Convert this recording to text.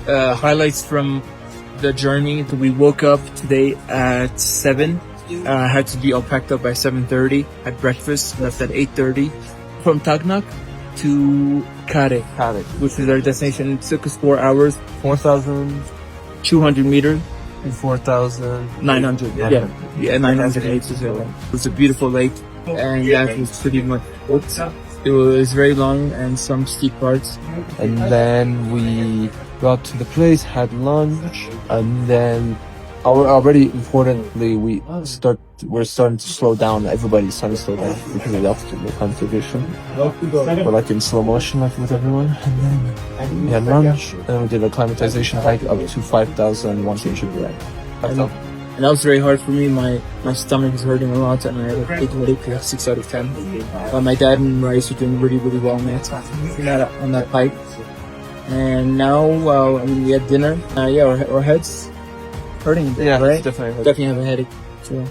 highlights from the journey. We woke up today at 7. I had to be all packed up by 7:30. Had breakfast, left at 8:30. From Takhnak to Khare, which is our destination. It took us 4 hours. 4,200 meters. 4,900. Yeah, 900 meters. It was a beautiful lake, and that was pretty much it. It was very long and some steep parts. And then we got to the place, had lunch, and then already importantly, we're starting to slow down. Everybody's starting to slow down because of the altitude acclimatization. We're like in slow motion, like with everyone. And then we had lunch, and we did a acclimatization hike up to 5,100. And that was very hard for me. My stomach was hurting a lot, and I had a big headache, 6 out of 10. But my dad and Raïs were doing really, really well on that hike. And now, we had dinner. Our heads hurting. Yeah, right? definitely. Definitely have a headache. So.